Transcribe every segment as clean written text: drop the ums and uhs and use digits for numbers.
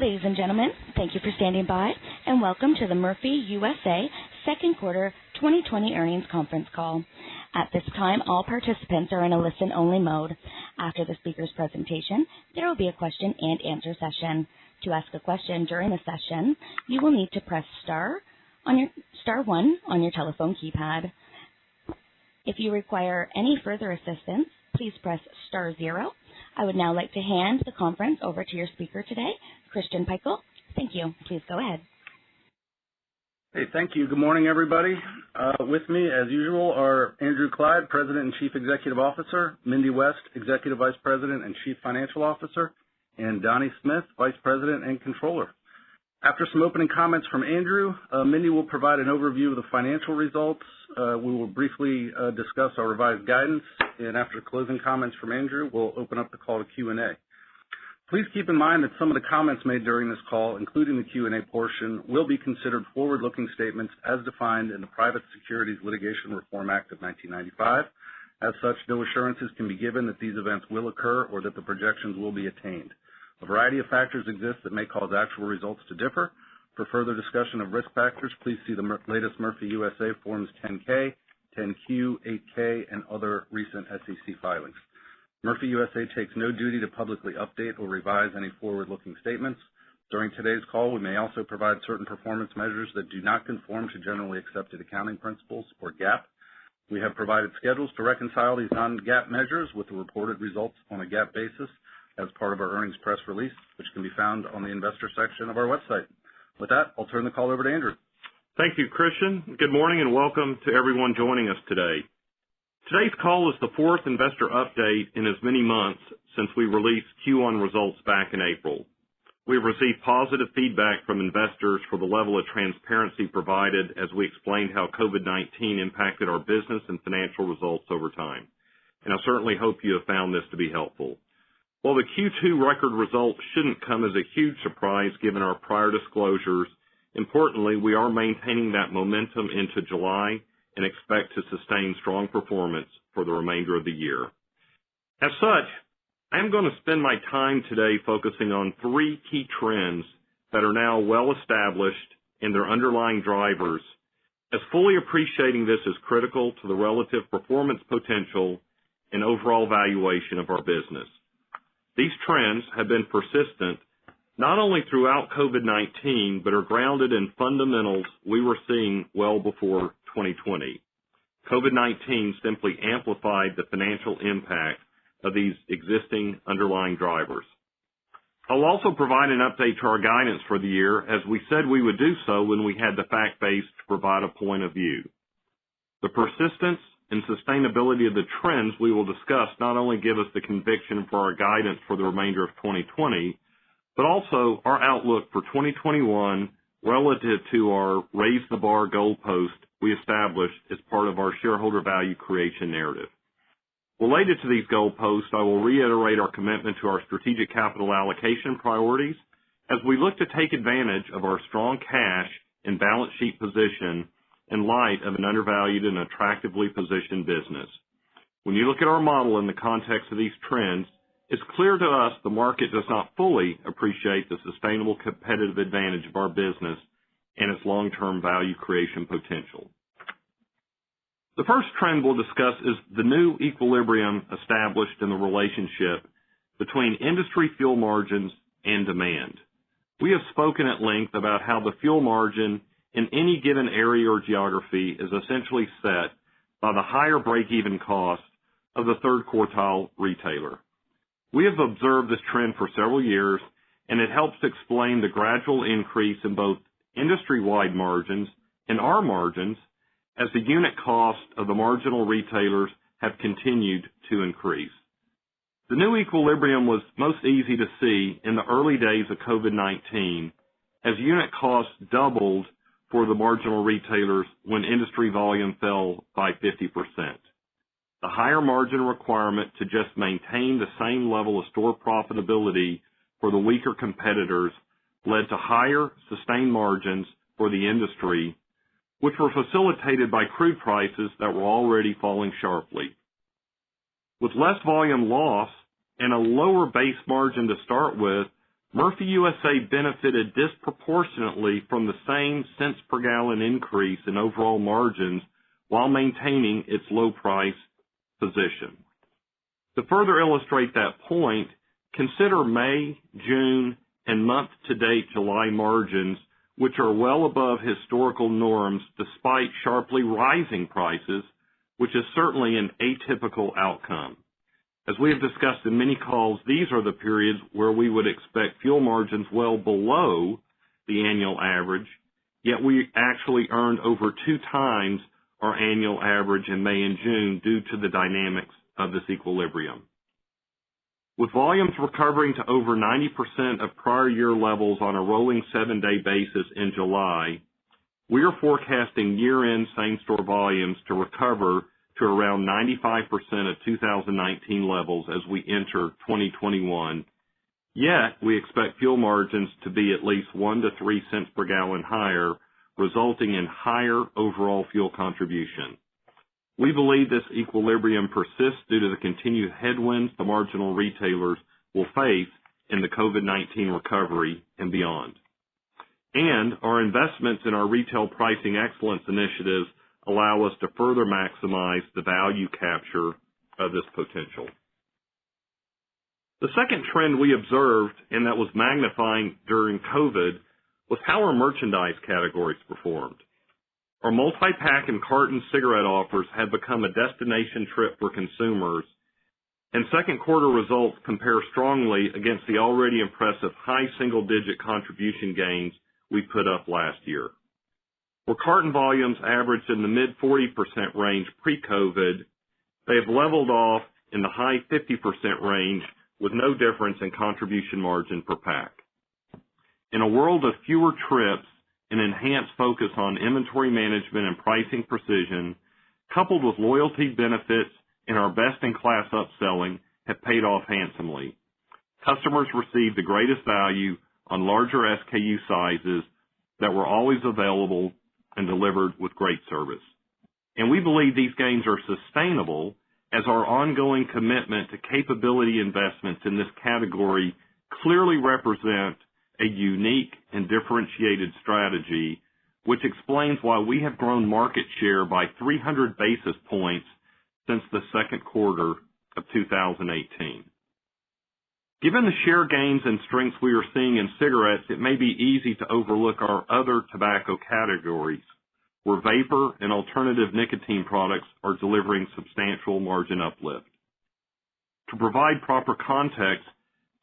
Ladies and gentlemen, thank you for standing by, and welcome to the Murphy USA Second Quarter 2020 Earnings Conference Call. At this time, all participants are in a listen-only mode. After the speaker's presentation, there will be a question-and-answer session. To ask a question during the session, you will need to press star one on your telephone keypad. If you require any further assistance, please press star zero. I would now like to hand the conference over to your speaker today, Christian Peichel. Thank you. Please go ahead. Hey, thank you. Good morning, everybody. With me, as usual, are Andrew Clyde, President and Chief Executive Officer, Mindy West, Executive Vice President and Chief Financial Officer, and Donnie Smith, Vice President and Controller. After some opening comments from Andrew, Mindy will provide an overview of the financial results. We will briefly discuss our revised guidance, and after closing comments from Andrew, we'll open up the call to Q&A. Please keep in mind that some of the comments made during this call, including the Q&A portion, will be considered forward-looking statements as defined in the Private Securities Litigation Reform Act of 1995. As such, no assurances can be given that these events will occur or that the projections will be attained. A variety of factors exist that may cause actual results to differ. For further discussion of risk factors, please see the latest Murphy USA Forms 10-K, 10-Q, 8-K, and other recent SEC filings. Murphy USA takes no duty to publicly update or revise any forward-looking statements. During today's call, we may also provide certain performance measures that do not conform to generally accepted accounting principles, or GAAP. We have provided schedules to reconcile these non-GAAP measures with the reported results on a GAAP basis as part of our earnings press release, which can be found on the investor section of our website. With that, I'll turn the call over to Andrew. Thank you, Christian. Good morning and welcome to everyone joining us today. Today's call is the fourth investor update in as many months since we released Q1 results back in April. We have received positive feedback from investors for the level of transparency provided as we explained how COVID-19 impacted our business and financial results over time. And I certainly hope you have found this to be helpful. While the Q2 record results shouldn't come as a huge surprise given our prior disclosures, importantly, we are maintaining that momentum into July and expect to sustain strong performance for the remainder of the year. As such, I am going to spend my time today focusing on three key trends that are now well established in their underlying drivers, as fully appreciating this is critical to the relative performance potential and overall valuation of our business. These trends have been persistent not only throughout COVID-19, but are grounded in fundamentals we were seeing well before 2020. COVID-19 simply amplified the financial impact of these existing underlying drivers. I'll also provide an update to our guidance for the year, as we said we would do so when we had the fact base to provide a point of view. The persistence and sustainability of the trends we will discuss not only give us the conviction for our guidance for the remainder of 2020, but also our outlook for 2021 relative to our raise the bar goalpost we established as part of our shareholder value creation narrative. Related to these goalposts, I will reiterate our commitment to our strategic capital allocation priorities as we look to take advantage of our strong cash and balance sheet position in light of an undervalued and attractively positioned business. When you look at our model in the context of these trends, it's clear to us the market does not fully appreciate the sustainable competitive advantage of our business and its long-term value creation potential. The first trend we'll discuss is the new equilibrium established in the relationship between industry fuel margins and demand. We have spoken at length about how the fuel margin in any given area or geography is essentially set by the higher break-even cost of the third quartile retailer. We have observed this trend for several years, and it helps explain the gradual increase in both industry-wide margins and our margins as the unit cost of the marginal retailers have continued to increase. The new equilibrium was most easy to see in the early days of COVID-19 as unit costs doubled for the marginal retailers when industry volume fell by 50%. The higher margin requirement to just maintain the same level of store profitability for the weaker competitors led to higher sustained margins for the industry, which were facilitated by crude prices that were already falling sharply. With less volume loss and a lower base margin to start with, Murphy USA benefited disproportionately from the same cents per gallon increase in overall margins while maintaining its low price position. To further illustrate that point, consider May, June, and month-to-date July margins, which are well above historical norms despite sharply rising prices, which is certainly an atypical outcome. As we have discussed in many calls, these are the periods where we would expect fuel margins well below the annual average, yet we actually earned over 2 times our annual average in May and June due to the dynamics of this equilibrium. With volumes recovering to over 90% of prior year levels on a rolling 7-day basis in July, we are forecasting year-end same-store volumes to recover to around 95% of 2019 levels as we enter 2021. Yet, we expect fuel margins to be at least 1 to 3 cents per gallon higher, resulting in higher overall fuel contribution. We believe this equilibrium persists due to the continued headwinds the marginal retailers will face in the COVID-19 recovery and beyond. And our investments in our retail pricing excellence initiatives allow us to further maximize the value capture of this potential. The second trend we observed, and that was magnifying during COVID, was how our merchandise categories performed. Our multi-pack and carton cigarette offers have become a destination trip for consumers, and second quarter results compare strongly against the already impressive high single-digit contribution gains we put up last year. Where carton volumes averaged in the mid-40% range pre-COVID, they have leveled off in the high 50% range with no difference in contribution margin per pack. In a world of fewer trips, an enhanced focus on inventory management and pricing precision, coupled with loyalty benefits and our best-in-class upselling, have paid off handsomely. Customers received the greatest value on larger SKU sizes that were always available and delivered with great service. And we believe these gains are sustainable as our ongoing commitment to capability investments in this category clearly represent a unique and differentiated strategy, which explains why we have grown market share by 300 basis points since the second quarter of 2018. Given the share gains and strengths we are seeing in cigarettes, it may be easy to overlook our other tobacco categories, where vapor and alternative nicotine products are delivering substantial margin uplift. To provide proper context,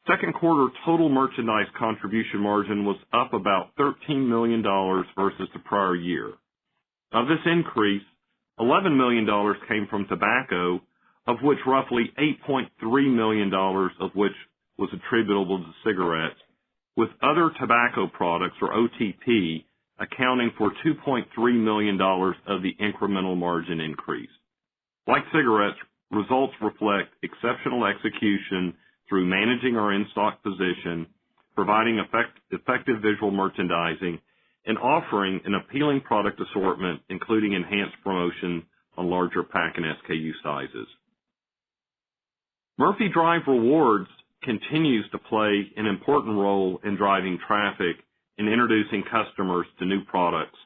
second quarter total merchandise contribution margin was up about $13 million versus the prior year. Of this increase, $11 million came from tobacco, of which roughly $8.3 million of which was attributable to cigarettes, with other tobacco products, or OTP, accounting for $2.3 million of the incremental margin increase. Like cigarettes, results reflect exceptional execution through managing our in-stock position, providing effective visual merchandising, and offering an appealing product assortment, including enhanced promotion on larger pack and SKU sizes. Murphy Drive Rewards continues to play an important role in driving traffic and introducing customers to new products,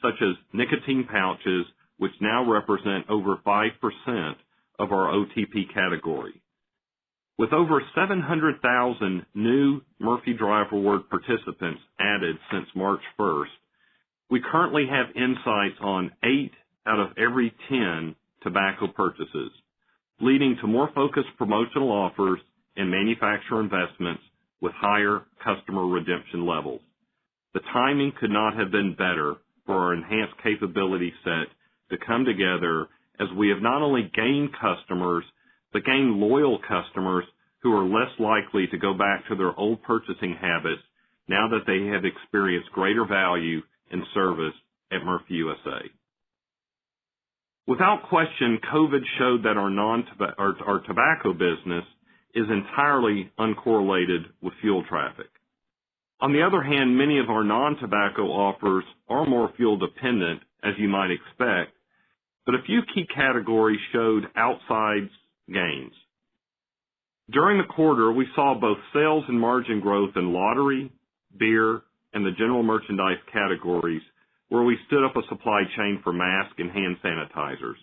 such as nicotine pouches, which now represent over 5% of our OTP category. With over 700,000 new Murphy Drive Reward participants added since March 1st, we currently have insights on 8 out of every 10 tobacco purchases, leading to more focused promotional offers and manufacturer investments with higher customer redemption levels. The timing could not have been better for our enhanced capability set to come together, as we have not only gained customers, but gained loyal customers who are less likely to go back to their old purchasing habits now that they have experienced greater value and service at Murphy USA. Without question, COVID showed that our tobacco business is entirely uncorrelated with fuel traffic. On the other hand, many of our non-tobacco offers are more fuel dependent, as you might expect, but a few key categories showed outsized gains. During the quarter, we saw both sales and margin growth in lottery, beer, and the general merchandise categories, where we stood up a supply chain for masks and hand sanitizers.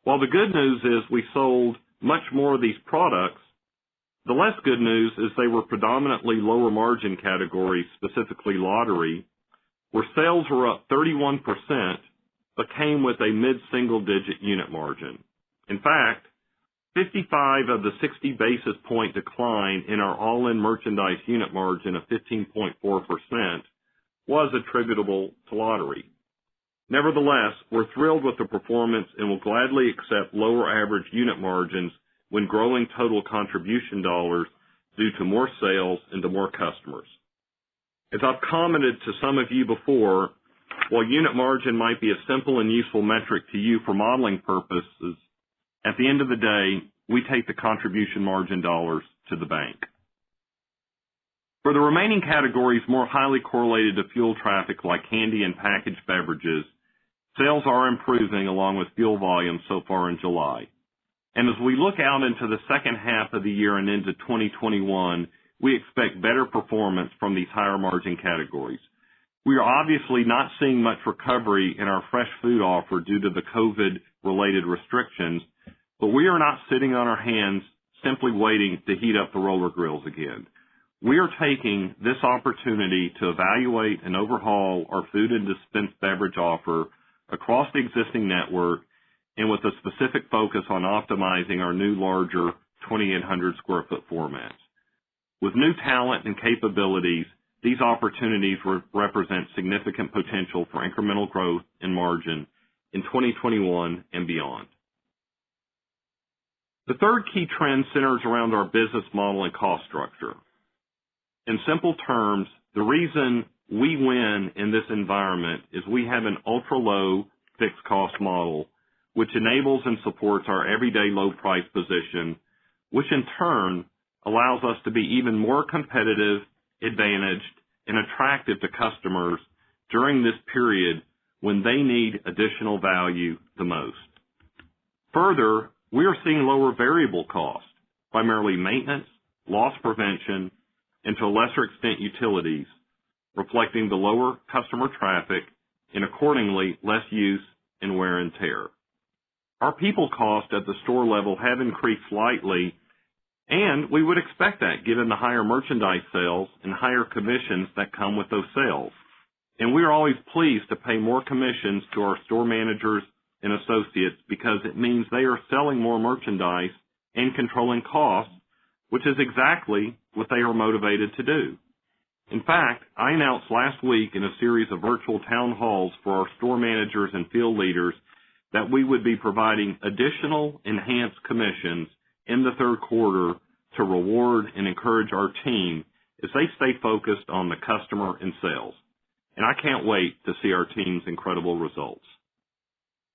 While the good news is we sold much more of these products, the less good news is they were predominantly lower margin categories, specifically lottery, where sales were up 31%, but came with a mid-single-digit unit margin. In fact, 55 of the 60 basis point decline in our all-in merchandise unit margin of 15.4% was attributable to lottery. Nevertheless, we're thrilled with the performance and will gladly accept lower average unit margins when growing total contribution dollars due to more sales and to more customers. As I've commented to some of you before, while unit margin might be a simple and useful metric to you for modeling purposes, at the end of the day, we take the contribution margin dollars to the bank. For the remaining categories more highly correlated to fuel traffic like candy and packaged beverages, sales are improving along with fuel volume so far in July. And as we look out into the second half of the year and into 2021, we expect better performance from these higher margin categories. We are obviously not seeing much recovery in our fresh food offer due to the COVID-related restrictions, but we are not sitting on our hands simply waiting to heat up the roller grills again. We are taking this opportunity to evaluate and overhaul our food and dispensed beverage offer across the existing network and with a specific focus on optimizing our new larger 2,800 square foot formats. With new talent and capabilities, these opportunities represent significant potential for incremental growth and margin in 2021 and beyond. The third key trend centers around our business model and cost structure. In simple terms, the reason we win in this environment is we have an ultra-low fixed cost model, which enables and supports our everyday low price position, which in turn allows us to be even more competitive, advantaged, and attractive to customers during this period when they need additional value the most. Further, we are seeing lower variable costs, primarily maintenance, loss prevention, and to a lesser extent utilities, reflecting the lower customer traffic and accordingly less use and wear and tear. Our people costs at the store level have increased slightly, and we would expect that given the higher merchandise sales and higher commissions that come with those sales. And we are always pleased to pay more commissions to our store managers and associates because it means they are selling more merchandise and controlling costs, which is exactly what they are motivated to do. In fact, I announced last week in a series of virtual town halls for our store managers and field leaders that we would be providing additional enhanced commissions in the third quarter to reward and encourage our team as they stay focused on the customer and sales. And I can't wait to see our team's incredible results.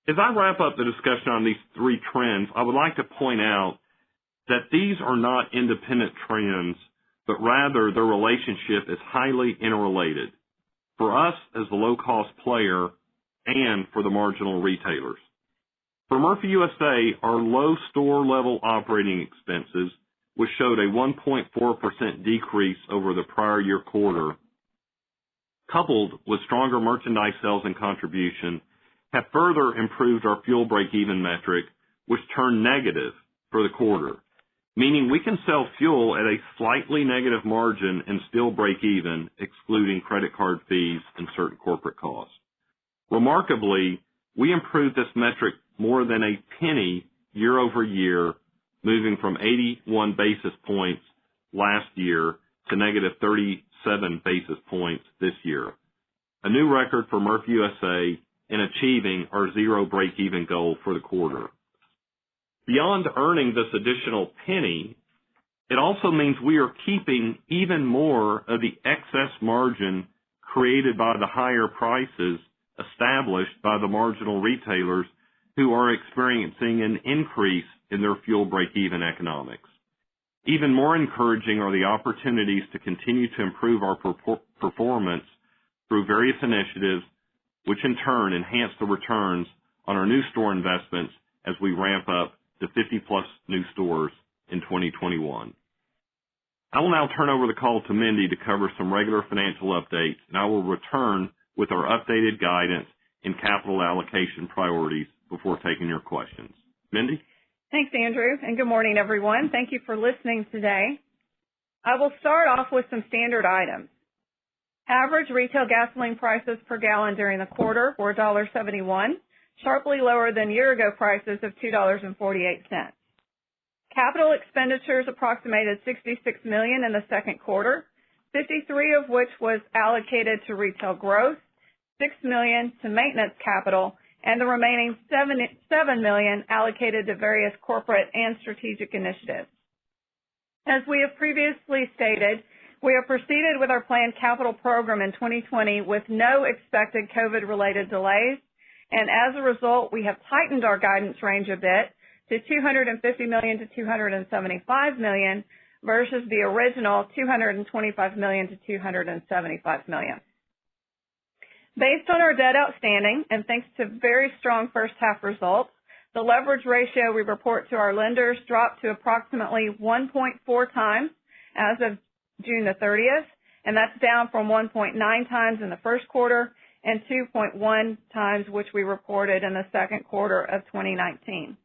As I wrap up the discussion on these three trends, I would like to point out that these are not independent trends, but rather their relationship is highly interrelated for us as the low-cost player and for the marginal retailers. For Murphy USA, our low store-level operating expenses, which showed a 1.4% decrease over the prior year quarter, coupled with stronger merchandise sales and contribution, have further improved our fuel break-even metric, which turned negative for the quarter, meaning we can sell fuel at a slightly negative margin and still break even, excluding credit card fees and certain corporate costs. Remarkably, we improved this metric more than a penny year over year, moving from 81 basis points last year to negative 37 basis points this year. A new record for Murphy USA in achieving our zero break-even goal for the quarter. Beyond earning this additional penny, it also means we are keeping even more of the excess margin created by the higher prices established by the marginal retailers who are experiencing an increase in their fuel break-even economics. Even more encouraging are the opportunities to continue to improve our performance through various initiatives, which in turn enhance the returns on our new store investments as we ramp up to 50-plus new stores in 2021. I will now turn over the call to Mindy to cover some regular financial updates, and I will return with our updated guidance and capital allocation priorities before taking your questions. Mindy? Thanks, Andrew, and good morning, everyone. Thank you for listening today. I will start off with some standard items. Average retail gasoline prices per gallon during the quarter were $1.71, sharply lower than year-ago prices of $2.48. Capital expenditures approximated $66 million in the second quarter, 53 of which was allocated to retail growth, $6 million to maintenance capital, and the remaining $7 million allocated to various corporate and strategic initiatives. As we have previously stated, we have proceeded with our planned capital program in 2020 with no expected COVID-related delays, and as a result, we have tightened our guidance range a bit to $250 million to $275 million versus the original $225 million to $275 million. Based on our debt outstanding and thanks to very strong first half results, the leverage ratio we report to our lenders dropped to approximately 1.4 times as of June the 30th, and that's down from 1.9 times in the first quarter and 2.1 times which we reported in the second quarter of 2019.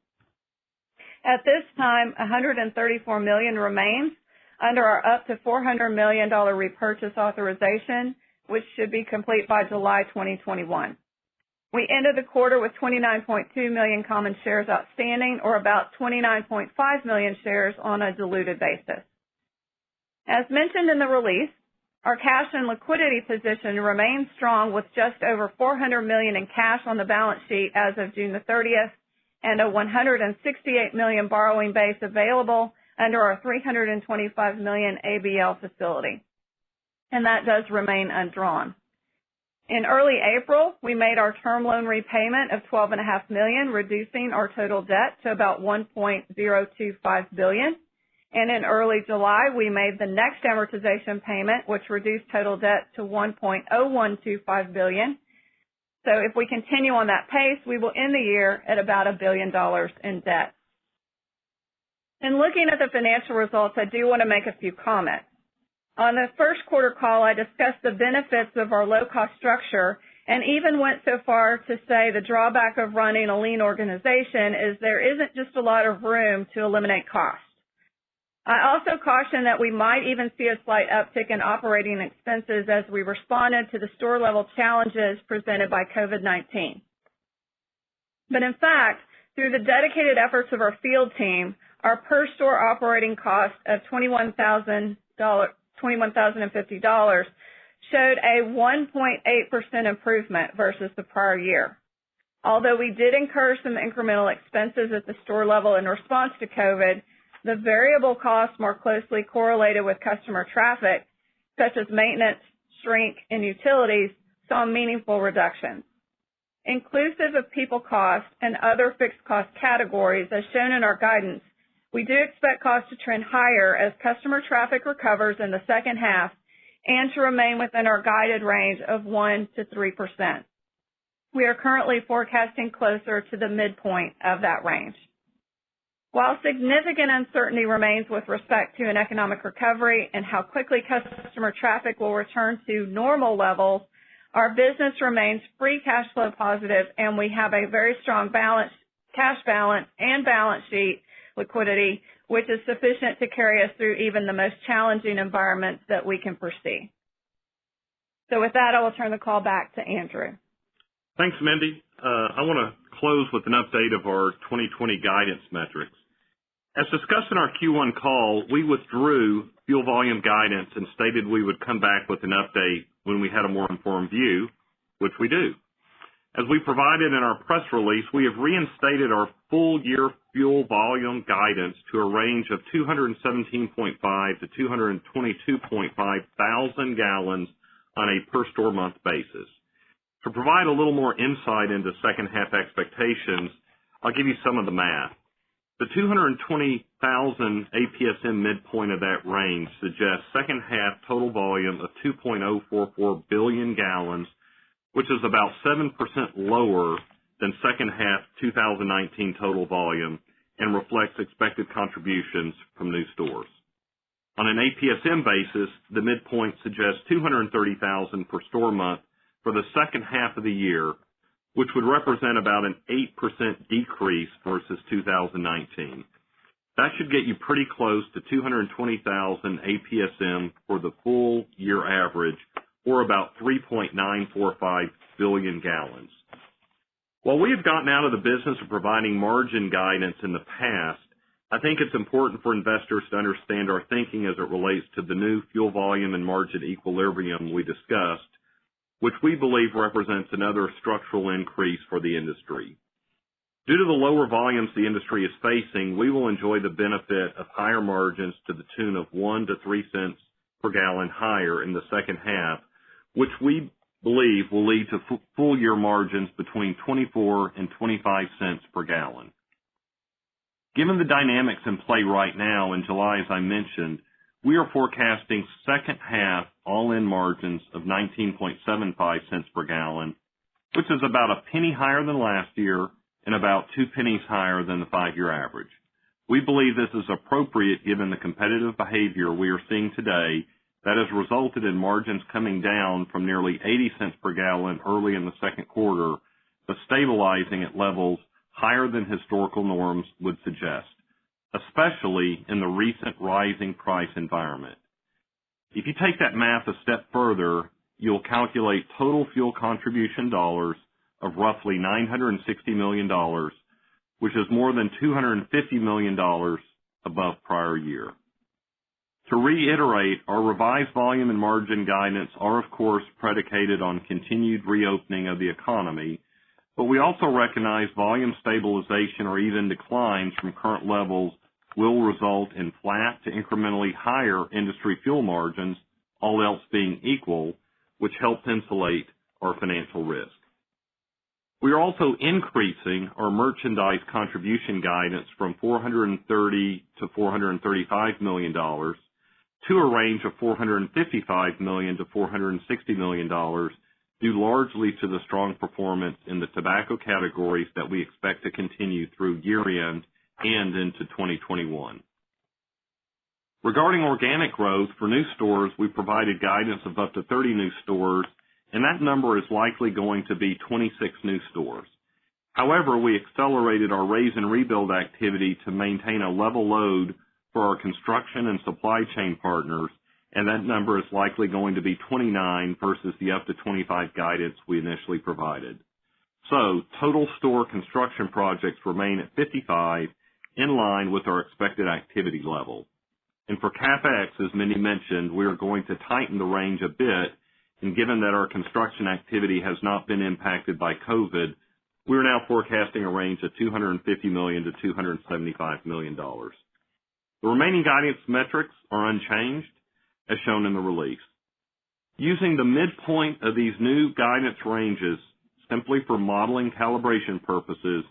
At this time, $134 million remains under our up to $400 million repurchase authorization, which should be complete by July 2021. We ended the quarter with 29.2 million common shares outstanding, or about 29.5 million shares on a diluted basis. As mentioned in the release, our cash and liquidity position remains strong with just over $400 million in cash on the balance sheet as of June the 30th, and a $168 million borrowing base available under our $325 million ABL facility. And that does remain undrawn. In early April, we made our term loan repayment of $12.5 million, reducing our total debt to about $1.025 billion. And in early July, we made the next amortization payment, which reduced total debt to $1.0125 billion. So if we continue on that pace, we will end the year at about $1 billion in debt. In looking at the financial results, I do want to make a few comments. On the first quarter call, I discussed the benefits of our low-cost structure and even went so far to say the drawback of running a lean organization is there isn't just a lot of room to eliminate costs. I also cautioned that we might even see a slight uptick in operating expenses as we responded to the store-level challenges presented by COVID-19. But in fact, through the dedicated efforts of our field team, our per-store operating cost of $21,050 showed a 1.8% improvement versus the prior year. Although we did incur some incremental expenses at the store level in response to COVID, the variable costs more closely correlated with customer traffic, such as maintenance, shrink, and utilities, saw meaningful reductions. Inclusive of people costs and other fixed cost categories, as shown in our guidance, we do expect costs to trend higher as customer traffic recovers in the second half and to remain within our guided range of 1% to 3%. We are currently forecasting closer to the midpoint of that range. While significant uncertainty remains with respect to an economic recovery and how quickly customer traffic will return to normal levels, our business remains free cash flow positive, and we have a very strong cash balance and balance sheet liquidity, which is sufficient to carry us through even the most challenging environments that we can foresee. So with that, I will turn the call back to Andrew. Thanks, Mindy. I want to close with an update of our 2020 guidance metrics. As discussed in our Q1 call, we withdrew fuel volume guidance and stated we would come back with an update when we had a more informed view, which we do. As we provided in our press release, we have reinstated our full-year fuel volume guidance to a range of 217.5 to 222.5 thousand gallons on a per-store month basis. To provide a little more insight into second-half expectations, I'll give you some of the math. The 220,000 APSM midpoint of that range suggests second-half total volume of 2.044 billion gallons, which is about 7% lower than second-half 2019 total volume and reflects expected contributions from new stores. On an APSM basis, the midpoint suggests $230,000 per store month for the second half of the year, which would represent about an 8% decrease versus 2019. That should get you pretty close to $220,000 APSM for the full year average, or about 3.945 billion gallons. While we have gotten out of the business of providing margin guidance in the past, I think it's important for investors to understand our thinking as it relates to the new fuel volume and margin equilibrium we discussed, which we believe represents another structural increase for the industry. Due to the lower volumes the industry is facing, we will enjoy the benefit of higher margins to the tune of 1 to 3 cents per gallon higher in the second half, which we believe will lead to full-year margins between 24 and 25 cents per gallon. Given the dynamics in play right now in July, as I mentioned, we are forecasting second half all-in margins of 19.75 cents per gallon, which is about a penny higher than last year and about 2 pennies higher than the 5-year average. We believe this is appropriate given the competitive behavior we are seeing today that has resulted in margins coming down from nearly 80 cents per gallon early in the second quarter, but stabilizing at levels higher than historical norms would suggest, especially in the recent rising price environment. If you take that math a step further, you'll calculate total fuel contribution dollars of roughly $960 million, which is more than $250 million above prior year. To reiterate, our revised volume and margin guidance are, of course, predicated on continued reopening of the economy, but we also recognize volume stabilization or even declines from current levels will result in flat to incrementally higher industry fuel margins, all else being equal, which helps insulate our financial risk. We are also increasing our merchandise contribution guidance from $430 to $435 million to a range of $455 million to $460 million, due largely to the strong performance in the tobacco categories that we expect to continue through year-end and into 2021. Regarding organic growth, for new stores, we provided guidance of up to 30 new stores, and that number is likely going to be 26 new stores. However, we accelerated our raise and rebuild activity to maintain a level load for our construction and supply chain partners, and that number is likely going to be 29 versus the up to 25 guidance we initially provided. So, total store construction projects remain at 55, in line with our expected activity level. And for CapEx, as Mindy mentioned, we are going to tighten the range a bit, and given that our construction activity has not been impacted by COVID, we are now forecasting a range of $250 million to $275 million. The remaining guidance metrics are unchanged, as shown in the release. Using the midpoint of these new guidance ranges simply for modeling calibration purposes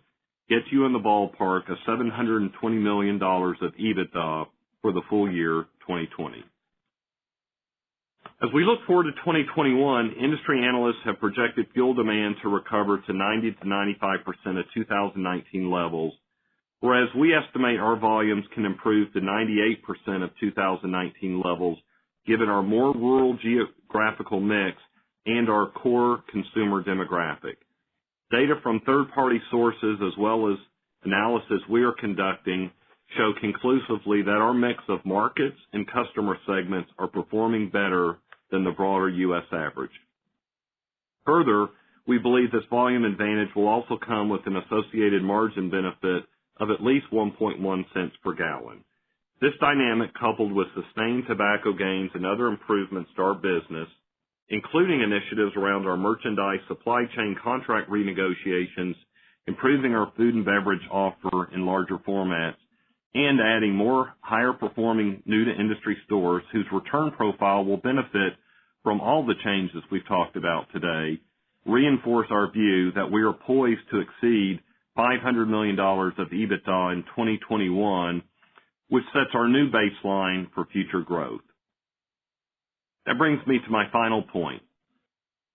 gets you in the ballpark of $720 million of EBITDA for the full year 2020. As we look forward to 2021, industry analysts have projected fuel demand to recover to 90 to 95% of 2019 levels, whereas we estimate our volumes can improve to 98% of 2019 levels given our more rural geographical mix and our core consumer demographic. Data from third-party sources as well as analysis we are conducting show conclusively that our mix of markets and customer segments are performing better than the broader U.S. average. Further, we believe this volume advantage will also come with an associated margin benefit of at least 1.1 cents per gallon. This dynamic, coupled with sustained tobacco gains and other improvements to our business, including initiatives around our merchandise supply chain contract renegotiations, improving our food and beverage offer in larger formats, and adding more higher-performing new-to-industry stores whose return profile will benefit from all the changes we've talked about today, reinforce our view that we are poised to exceed $500 million of EBITDA in 2021, which sets our new baseline for future growth. That brings me to my final point.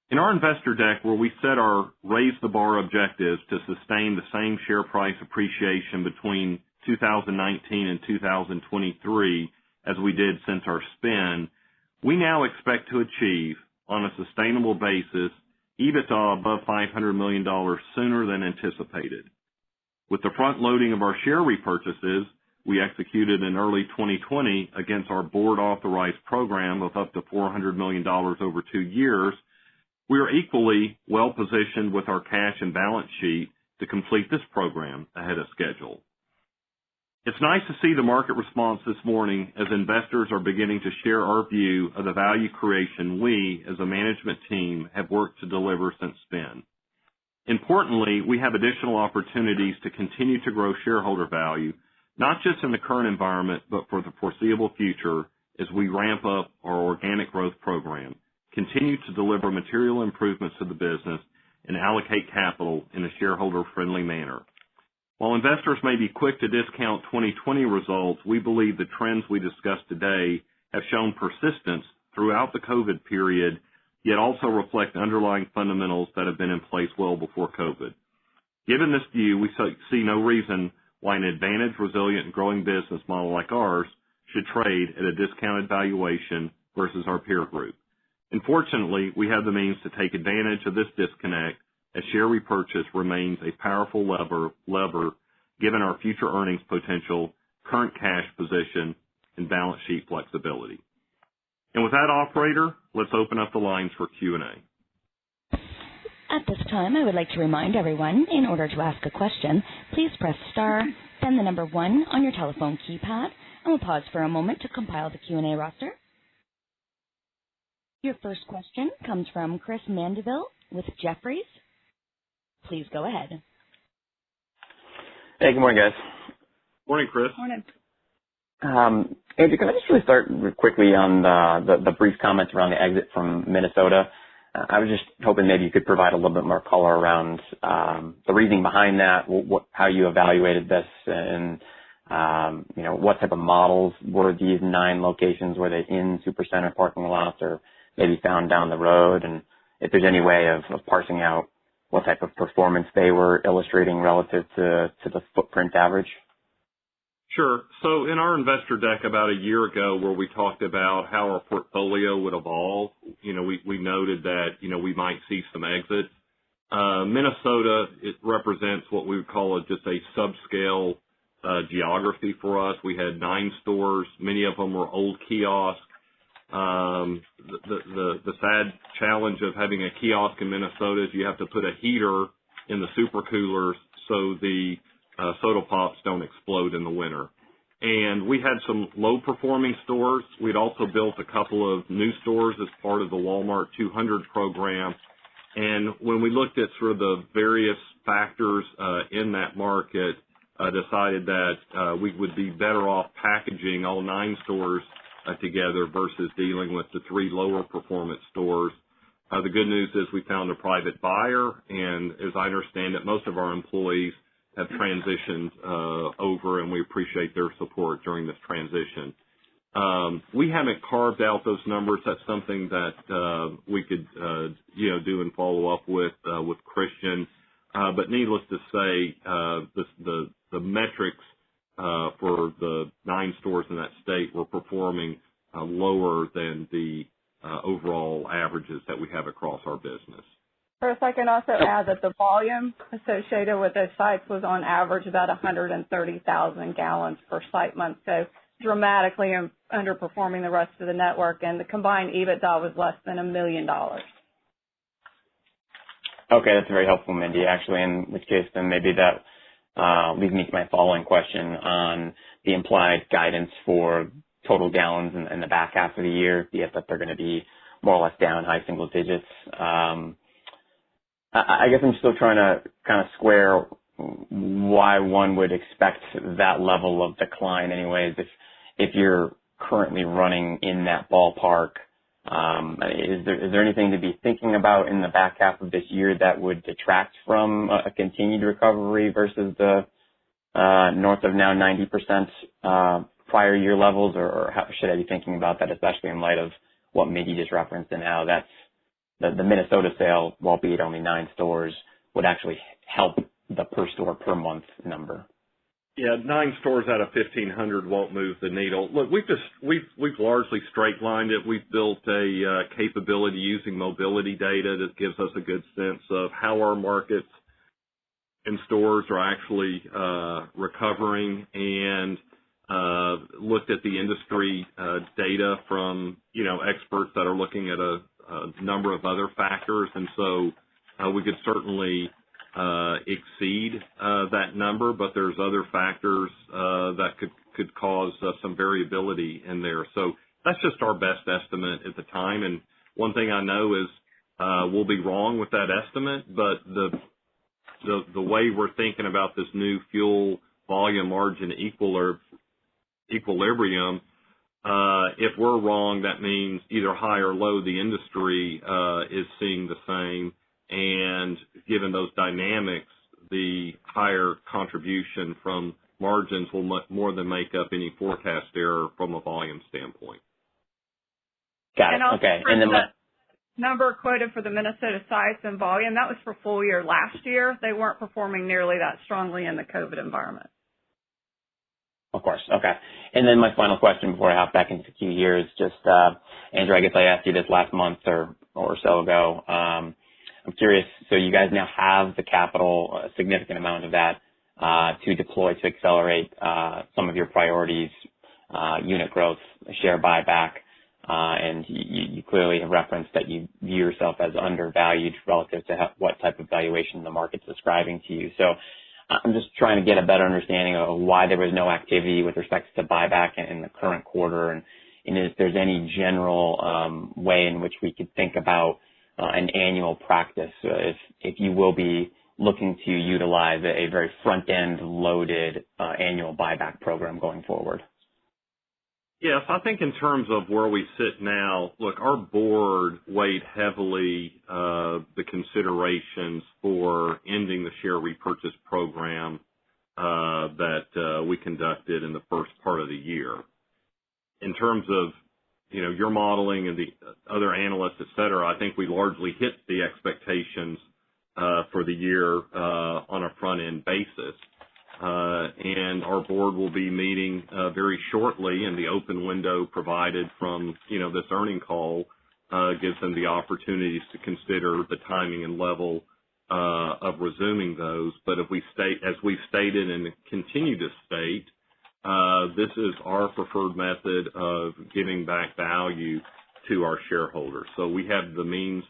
In our investor deck, where we set our raise the bar objectives to sustain the same share price appreciation between 2019 and 2023 as we did since our spin, we now expect to achieve, on a sustainable basis, EBITDA above $500 million sooner than anticipated. With the front loading of our share repurchases we executed in early 2020 against our board-authorized program of up to $400 million over 2 years, we are equally well-positioned with our cash and balance sheet to complete this program ahead of schedule. It's nice to see the market response this morning as investors are beginning to share our view of the value creation we, as a management team, have worked to deliver since spin. Importantly, we have additional opportunities to continue to grow shareholder value, not just in the current environment, but for the foreseeable future as we ramp up our organic growth program, continue to deliver material improvements to the business, and allocate capital in a shareholder-friendly manner. While investors may be quick to discount 2020 results, we believe the trends we discussed today have shown persistence throughout the COVID period, yet also reflect underlying fundamentals that have been in place well before COVID. Given this view, we see no reason why an advantaged, resilient, and growing business model like ours should trade at a discounted valuation versus our peer group. Unfortunately, we have the means to take advantage of this disconnect as share repurchase remains a powerful lever given our future earnings potential, current cash position, and balance sheet flexibility. And with that, operator, let's open up the lines for Q&A. At this time, I would like to remind everyone, in order to ask a question, please press star, then the number 1 on your telephone keypad, and we'll pause for a moment to compile the Q&A roster. Your first question comes from Chris Mandeville with Jefferies. Please go ahead. Hey, good morning, guys. Morning, Chris. Morning. Andrew, can I just really start quickly on the brief comments around the exit from Minnesota? I was just hoping maybe you could provide a little bit more color around the reasoning behind that, how you evaluated this, and what type of models were these 9 locations? Were they in supercenter parking lots or maybe found down the road? And if there's any way of parsing out what type of performance they were illustrating relative to the footprint average? Sure. So in our investor deck about a year ago where we talked about how our portfolio would evolve, we noted that, we might see some exits. Minnesota, it represents what we would call just a subscale geography for us. We had 9 stores. Many of them were old kiosks. The sad challenge of having a kiosk in Minnesota is you have to put a heater in the super coolers so the soda pops don't explode in the winter. And we had some low-performing stores. We'd also built a couple of new stores as part of the Walmart 200 program. And when we looked at sort of the various factors in that market, decided that we would be better off packaging all 9 stores together versus dealing with the 3 lower performance stores. The good news is we found a private buyer, and as I understand it, most of our employees have transitioned over, and we appreciate their support during this transition. We haven't carved out those numbers. That's something that we could do and follow up with Christian. But needless to say, the metrics for the 9 stores in that state were performing lower than the overall averages that we have across our business. First, I can also add that the volume associated with those sites was on average about 130,000 gallons per site month, so dramatically underperforming the rest of the network, and the combined EBITDA was less than $1 million. Okay, that's very helpful, Mindy, actually, in which case then maybe that leads me to my following question on the implied guidance for total gallons in the back half of the year, be it that they're going to be more or less down high single digits. I guess I'm still trying to kind of square why one would expect that level of decline anyways if you're currently running in that ballpark. Is there anything to be thinking about in the back half of this year that would detract from a continued recovery versus the north of now 90% prior year levels, or how should I be thinking about that, especially in light of what Mindy just referenced and how that's the Minnesota sale, albeit only 9 stores, would actually help the per store per month number? Yeah, 9 stores out of 1,500 won't move the needle. Look, we've largely straight-lined it. We've built a capability using mobility data that gives us a good sense of how our markets and stores are actually recovering, and looked at the industry data from experts that are looking at a number of other factors, and so we could certainly exceed that number, but there's other factors that could cause some variability in there. So that's just our best estimate at the time. And one thing I know is we'll be wrong with that estimate, but the way we're thinking about this new fuel volume margin equilibrium, if we're wrong, that means either high or low the industry is seeing the same. And given those dynamics, the higher contribution from margins will more than make up any forecast error from a volume standpoint. Got it. Okay. And then number quoted for the Minnesota sites and volume, that was for full year last year. They weren't performing nearly that strongly in the COVID environment. Of course. Okay. And then my final question before I hop back into the queue here is just, Andrew, I guess I asked you this last month or so ago. I'm curious, so you guys now have the capital, a significant amount of that, to deploy to accelerate some of your priorities, unit growth, share buyback, and you clearly have referenced that you view yourself as undervalued relative to what type of valuation the market's ascribing to you. So I'm just trying to get a better understanding of why there was no activity with respect to buyback in the current quarter, and if there's any general way in which we could think about an annual practice, if you will be looking to utilize a very front-end loaded annual buyback program going forward. Yes, I think in terms of where we sit now, look, our board weighed heavily the considerations for ending the share repurchase program that we conducted in the first part of the year. In terms of your modeling and the other analysts, et cetera, I think we largely hit the expectations for the year on a front-end basis. And our board will be meeting very shortly, and the open window provided from, this earning call gives them the opportunities to consider the timing and level of resuming those. But as we've stated and continue to state, this is our preferred method of giving back value to our shareholders. So we have the means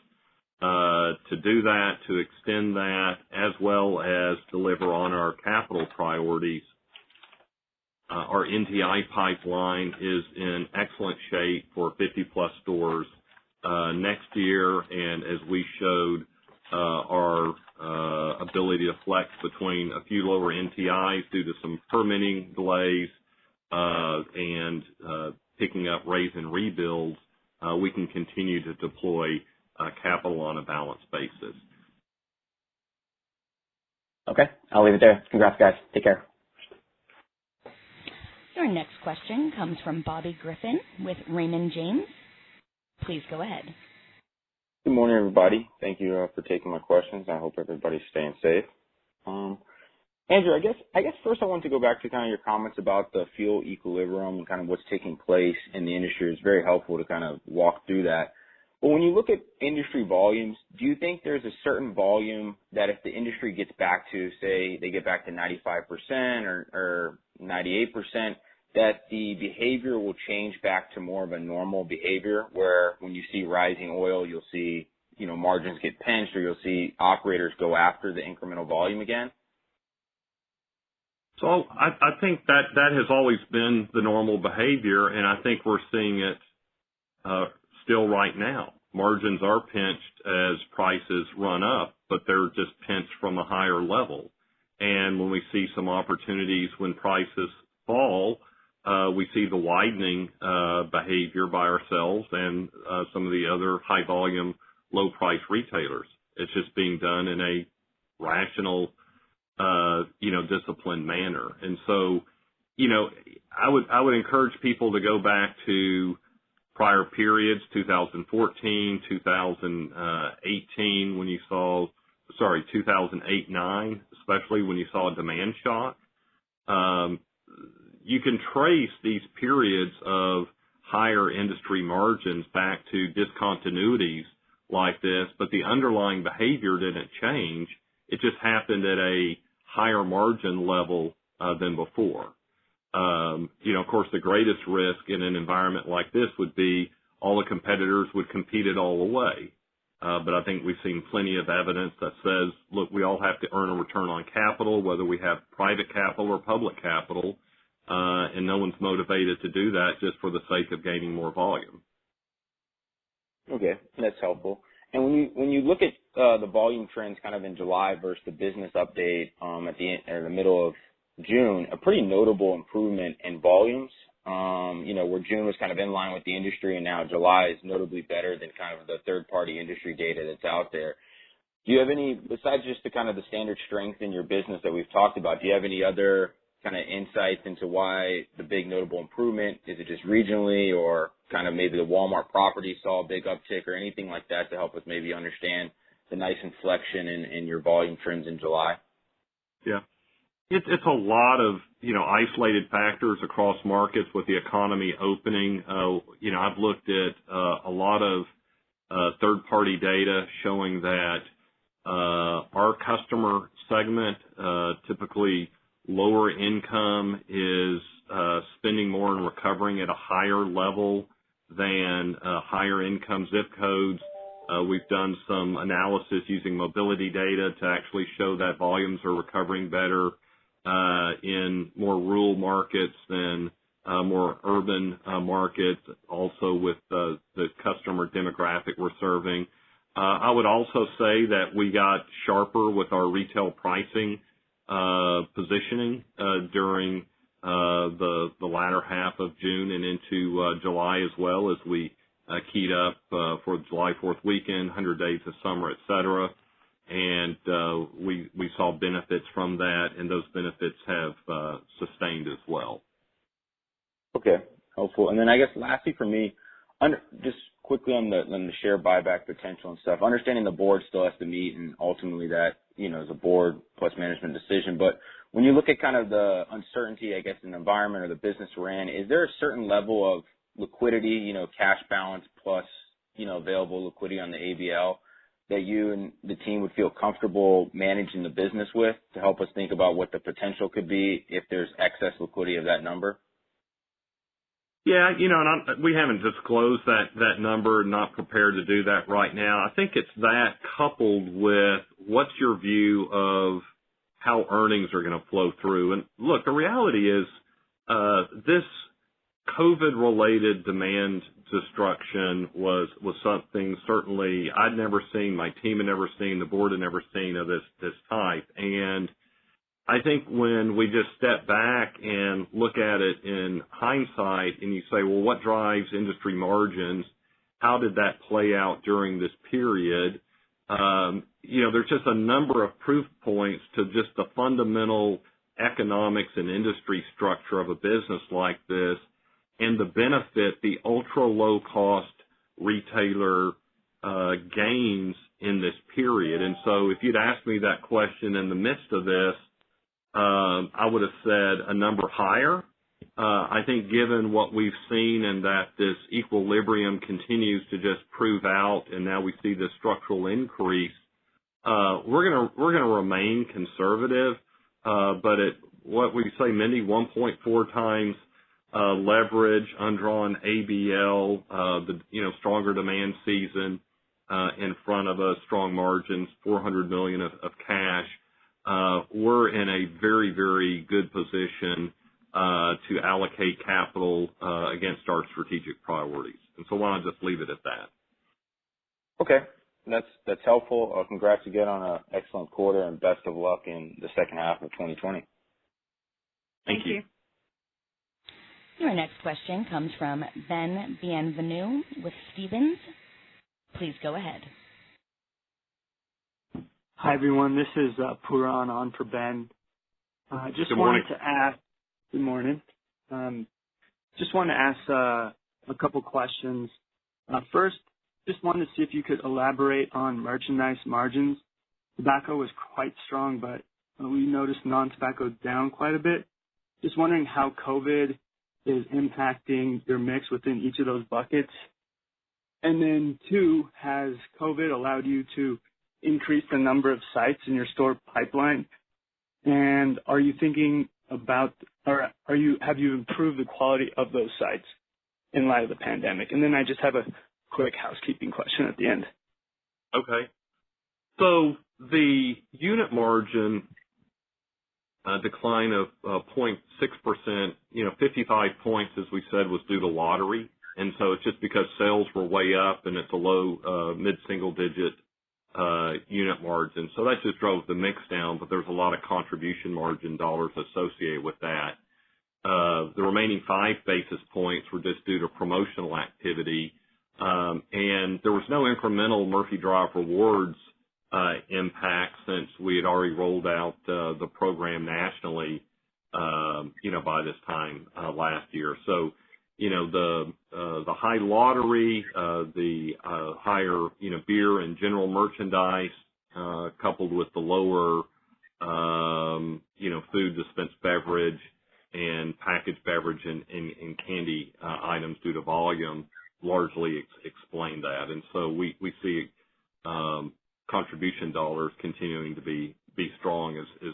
to do that, to extend that, as well as deliver on our capital priorities. Our NTI pipeline is in excellent shape for 50-plus stores next year, and as we showed, our ability to flex between a few lower NTIs due to some permitting delays and picking up raise and rebuilds, we can continue to deploy capital on a balanced basis. Okay, I'll leave it there. Congrats, guys. Take care. Your next question comes from Bobby Griffin with Raymond James. Please go ahead. Good morning, everybody. Thank you for taking my questions. I hope everybody's staying safe. Andrew, I guess first I want to go back to kind of your comments about the fuel equilibrium and kind of what's taking place in the industry. It's very helpful to kind of walk through that. But when you look at industry volumes, do you think there's a certain volume that if the industry gets back to, say, they get back to 95% or 98%, that the behavior will change back to more of a normal behavior where when you see rising oil, you'll see, margins get pinched, or you'll see operators go after the incremental volume again? So I think that has always been the normal behavior, and I think we're seeing it still right now. Margins are pinched as prices run up, but they're just pinched from a higher level. And when we see some opportunities when prices fall, we see the widening behavior by ourselves and some of the other high volume, low price retailers. It's just being done in a rational, disciplined manner. And so, I would encourage people to go back to prior periods, 2014, 2018, 2008-9, especially when you saw a demand shock. you can trace these periods of higher industry margins back to discontinuities like this, but the underlying behavior didn't change. It just happened at a higher margin level than before. Of course, the greatest risk in an environment like this would be all the competitors would compete it all away. But I think we've seen plenty of evidence that says, look, we all have to earn a return on capital, whether we have private capital or public capital, and no one's motivated to do that just for the sake of gaining more volume. Okay, that's helpful. And when you look at the volume trends kind of in July versus the business update at the middle of June, a pretty notable improvement in volumes. Where June was kind of in line with the industry, and now July is notably better than kind of the third-party industry data that's out there. Do you have any, besides just the kind of the standard strength in your business that we've talked about, do you have any other kind of insights into why the big notable improvement? Is it just regionally, or kind of maybe the Walmart property saw a big uptick, or anything like that to help us maybe understand the nice inflection in your volume trends in July? Yeah. It's a lot of, isolated factors across markets with the economy opening. I've looked at a lot of third-party data showing that our customer segment, typically lower income, is spending more and recovering at a higher level than higher income zip codes. We've done some analysis using mobility data to actually show that volumes are recovering better in more rural markets than more urban markets, also with the customer demographic we're serving. I would also say that we got sharper with our retail pricing positioning during the latter half of June and into July, as well as we keyed up for the July 4th weekend, 100 days of summer, et cetera. And we saw benefits from that, and those benefits have sustained as well. Okay, helpful. And then I guess lastly for me, just quickly on the share buyback potential and stuff, understanding the board still has to meet, and ultimately that, is a board plus management decision. But when you look at kind of the uncertainty, I guess, in the environment or the business we're in, is there a certain level of liquidity, cash balance plus, available liquidity on the ABL that you and the team would feel comfortable managing the business with to help us think about what the potential could be if there's excess liquidity of that number? Yeah, and we haven't disclosed that number, not prepared to do that right now. I think it's that coupled with what's your view of how earnings are going to flow through. And look, the reality is this COVID-related demand destruction was something certainly I'd never seen, my team had never seen, the board had never seen of this type. And I think when we just step back and look at it in hindsight and you say, well, what drives industry margins? How did that play out during this period? There's just a number of proof points to just the fundamental economics and industry structure of a business like this, and the benefit the ultra-low cost retailer gains in this period. And so if you'd asked me that question in the midst of this, I would have said a number higher. I think given what we've seen and that this equilibrium continues to just prove out, and now we see this structural increase, we're gonna remain conservative. But at what we say, Mindy, 1.4 times leverage, undrawn ABL, stronger demand season in front of us, strong margins, $400 million of cash. We're in a very, very good position to allocate capital against our strategic priorities. And so why not just leave it at that? Okay, that's helpful. Congrats again on an excellent quarter, and best of luck in the second half of 2020. Thank you. Your next question comes from Ben Bienvenu with Stephens. Please go ahead. Hi, everyone. This is Puran on for Ben. Good morning. Good morning. Just wanted to ask a couple questions. First, just wanted to see if you could elaborate on merchandise margins. Tobacco was quite strong, but we noticed non-tobacco down quite a bit. Just wondering how COVID is impacting your mix within each of those buckets. And then 2, has COVID allowed you to increase the number of sites in your store pipeline? And are you thinking about, or have you improved the quality of those sites in light of the pandemic? And then I just have a quick housekeeping question at the end. Okay. So the unit margin decline of 0.6%, 55 points, as we said, was due to lottery. And so it's just because sales were way up and it's a low mid-single digit unit margin. So that just drove the mix down, but there's a lot of contribution margin dollars associated with that. The remaining 5 basis points were just due to promotional activity. And there was no incremental Murphy Drive Rewards impact since we had already rolled out the program nationally, by this time last year. So, the high lottery, the higher, beer and general merchandise, coupled with the lower, food, dispensed beverage, and packaged beverage and candy items due to volume largely explain that. And so we see contribution dollars continuing to be strong as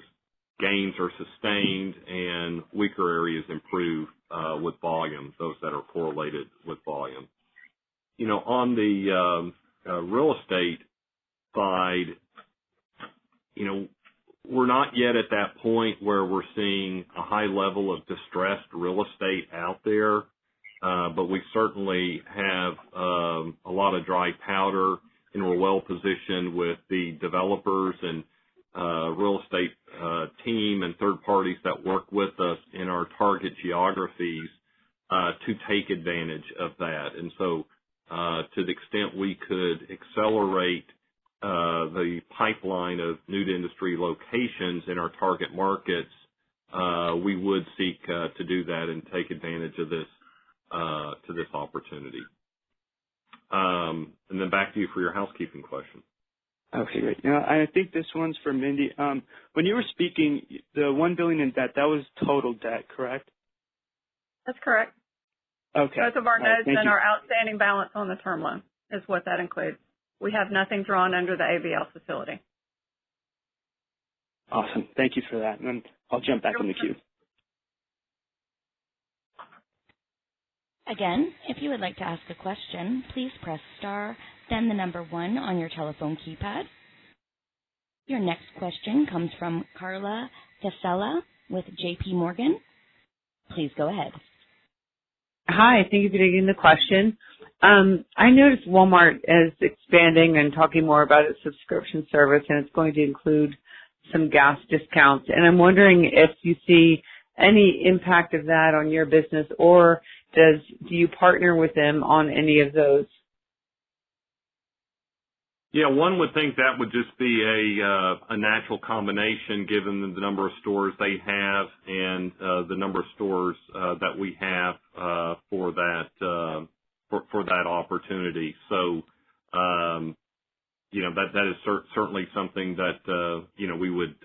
gains are sustained and weaker areas improve with volume, those that are correlated with volume. On the real estate side, we're not yet at that point where we're seeing a high level of distressed real estate out there, but we certainly have a lot of dry powder, and we're well positioned with the developers and real estate team and third parties that work with us in our target geographies to take advantage of that. And so to the extent we could accelerate the pipeline of new to industry locations in our target markets, we would seek to do that and take advantage of this opportunity. And then back to you for your housekeeping question. Okay, great. I think this one's for Mindy. When you were speaking, the $1 billion in debt, that was total debt, correct? That's correct. Okay. Both of our notes and you. our outstanding balance on the term loan is what that includes. We have nothing drawn under the ABL facility. Awesome. Thank you for that. And then I'll jump back in the queue. Again, if you would like to ask a question, please press star, then the number 1 on your telephone keypad. Your next question comes from Carla Casella with J.P. Morgan. Please go ahead. Hi, thank you for taking the question. I noticed Walmart is expanding and talking more about its subscription service, and it's going to include some gas discounts. And I'm wondering if you see any impact of that on your business, or do you partner with them on any of those? Yeah, one would think that would just be a natural combination given the number of stores they have and the number of stores that we have for that opportunity. So, that is certainly something that we would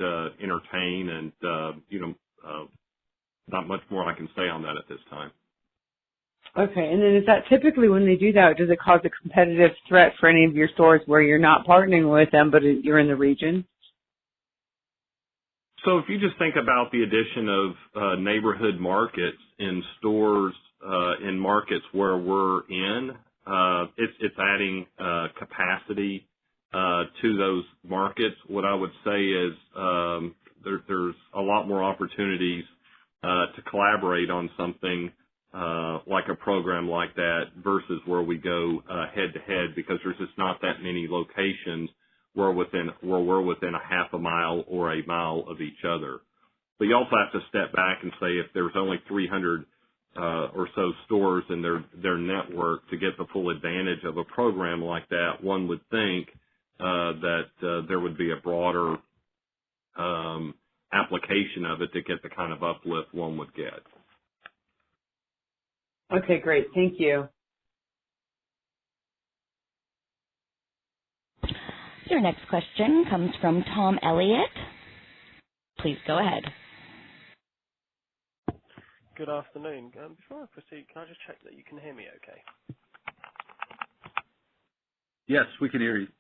entertain, and not much more I can say on that at this time. Okay, and then is that typically when they do that, does it cause a competitive threat for any of your stores where you're not partnering with them, but you're in the region? So if you just think about the addition of neighborhood markets in stores in markets where we're in, it's adding capacity to those markets. What I would say is there's a lot more opportunities to collaborate on something like a program like that versus where we go head to head, because there's just not that many locations where we're within a half a mile or a mile of each other. But you also have to step back and say if there's only 300 or so stores in their network, to get the full advantage of a program like that, one would think that there would be a broader application of it to get the kind of uplift one would get. Okay, great. Thank you. Your next question comes from Tom Elliott. Please go ahead. Good afternoon. Before I proceed, can I just check that you can hear me okay? Yes, we can hear you.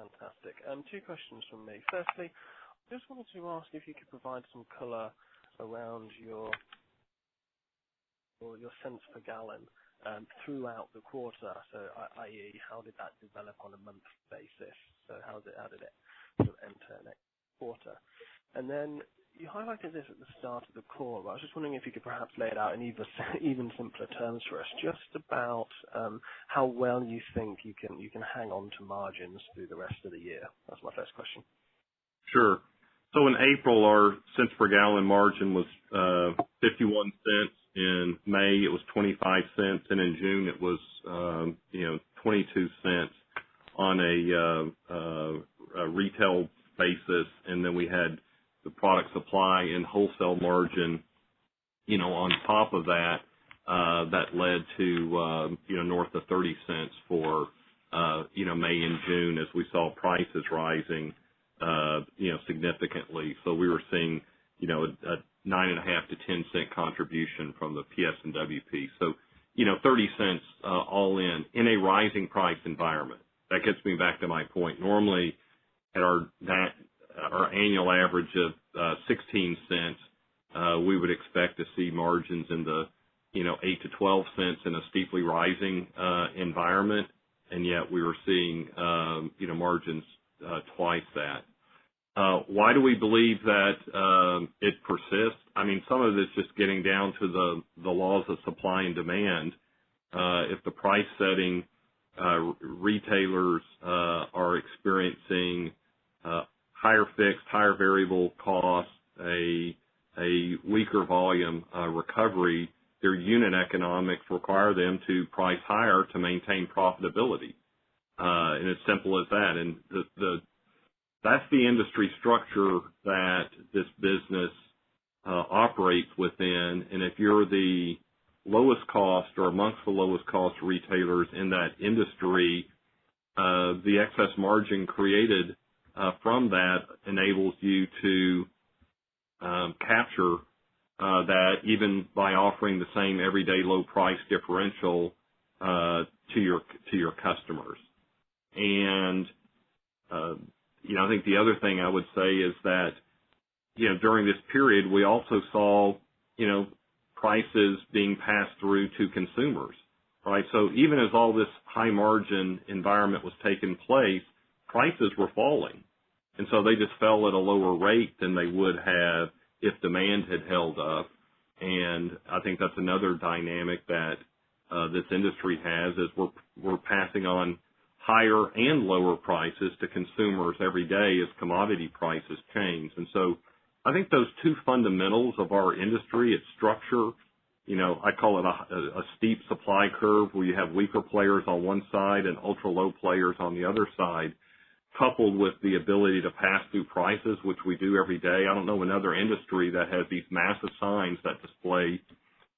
Fantastic. Two questions from me. Firstly, I just wanted to ask if you could provide some color around your cents per gallon throughout the quarter. So, i.e., how did that develop on a monthly basis? So how did it sort of enter next quarter? And then you highlighted this at the start of the call, but I was just wondering if you could perhaps lay it out in even simpler terms for us, just about how well you think you can hang on to margins through the rest of the year. That's my first question. Sure. So in April, our cents per gallon margin was 51 cents. In May, it was 25 cents, and in June, it was 22 cents on a retail basis, and then we had the product supply and wholesale margin, on top of that, that led to north of 30 cents for May and June as we saw prices rising significantly. So we were seeing a 9.5 to 10 cent contribution from the PS and WP. So 30 cents all in a rising price environment. That gets me back to my point. Normally, at our annual average of 16 cents, we would expect to see margins in the 8 to 12 cents in a steeply rising environment, and yet we were seeing margins twice that. Why do we believe that it persists? I mean, some of it's just getting down to the laws of supply and demand. If the price setting retailers are experiencing higher fixed, higher variable costs, a weaker volume recovery, their unit economics require them to price higher to maintain profitability. And it's simple as that. And that's the industry structure that this business operates within. And if you're the lowest cost or amongst the lowest cost retailers in that industry, the excess margin created from that enables you to capture that even by offering the same everyday low price differential to your customers. And I think the other thing I would say is that during this period we also saw prices being passed through to consumers, right? So even as all this high margin environment was taking place, prices were falling. And so they just fell at a lower rate than they would have if demand had held up. And I think that's another dynamic that this industry has, is we're passing on higher and lower prices to consumers every day as commodity prices change. And so I think those two fundamentals of our industry, its structure, I call it a steep supply curve where you have weaker players on one side and ultra low players on the other side, coupled with the ability to pass through prices, which we do every day. I don't know another industry that has these massive signs that display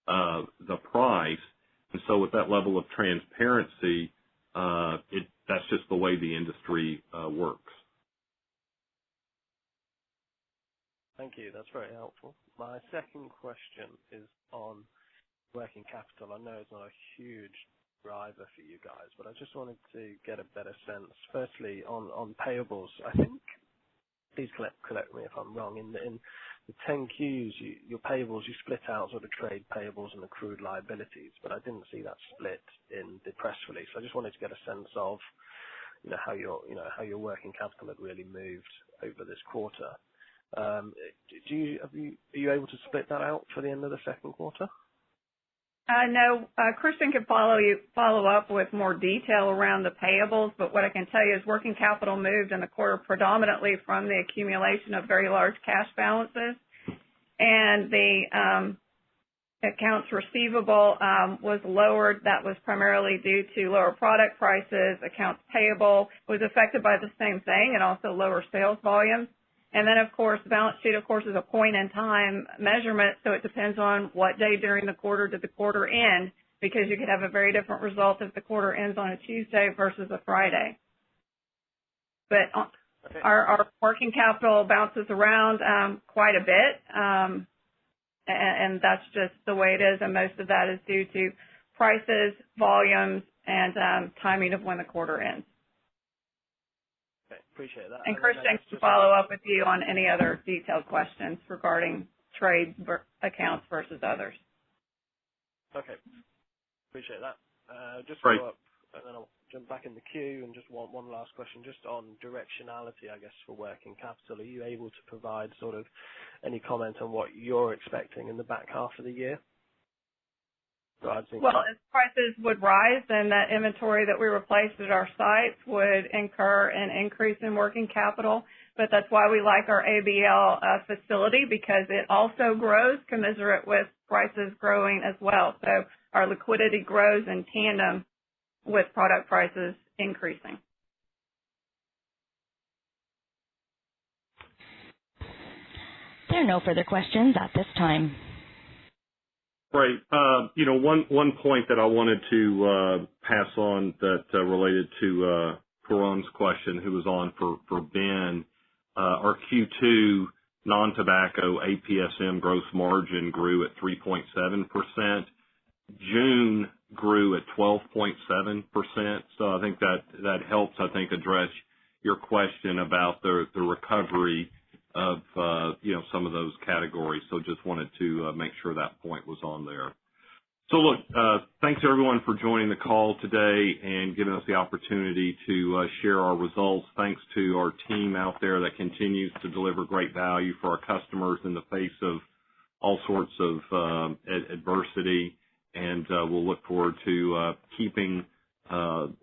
the price. And so with that level of transparency, that's just the way the industry works. Thank you. That's very helpful. My second question is on working capital. I know it's not a huge driver for you guys, but I just wanted to get a better sense. Firstly, on payables, I think, please correct me if I'm wrong, in the 10Qs, your payables, you split out sort of trade payables and accrued liabilities, but I didn't see that split in the press release. I just wanted to get a sense of how your working capital had really moved over this quarter. Are you able to split that out for the end of the second quarter? No, Kristen could follow up with more detail around the payables, but what I can tell you is working capital moved in the quarter predominantly from the accumulation of very large cash balances, and the accounts receivable was lowered. That was primarily due to lower product prices. Accounts payable was affected by the same thing, and also lower sales volumes. And then, of course, the balance sheet, of course, is a point-in-time measurement, so it depends on what day during the quarter did the quarter end, because you could have a very different result if the quarter ends on a Tuesday versus a Friday. But our working capital bounces around quite a bit. and that's just the way it is, and most of that is due to prices, volumes, and timing of when the quarter ends. Okay, appreciate that. And Christian can follow up with you on any other detailed questions regarding trade accounts versus others. Okay, appreciate that. Just Right. follow up, and then I'll jump back in the queue, and just one last question, just on directionality, I guess, for working capital. Are you able to provide sort of any comment on what you're expecting in the back half of the year? Well, as prices would rise, then that inventory that we replaced at our sites would incur an increase in working capital. But that's why we like our ABL facility, because it also grows commensurate with prices growing as well. So our liquidity grows in tandem with product prices increasing. There are no further questions at this time. Right. One point that I wanted to pass on that related to Karan's question, who was on for Ben, our Q2 non-tobacco APSM gross margin grew at 3.7%. June grew at 12.7%. So I think that helps, address your question about the recovery of some of those categories. So just wanted to make sure that point was on there. So look, thanks everyone for joining the call today and giving us the opportunity to share our results. Thanks to our team out there that continues to deliver great value for our customers in the face of all sorts of adversity. And we'll look forward to keeping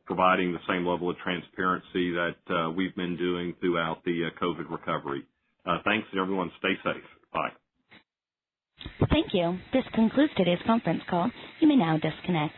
providing the same level of transparency that we've been doing throughout the COVID recovery. Thanks, and everyone stay safe. Bye. Thank you. This concludes today's conference call. You may now disconnect.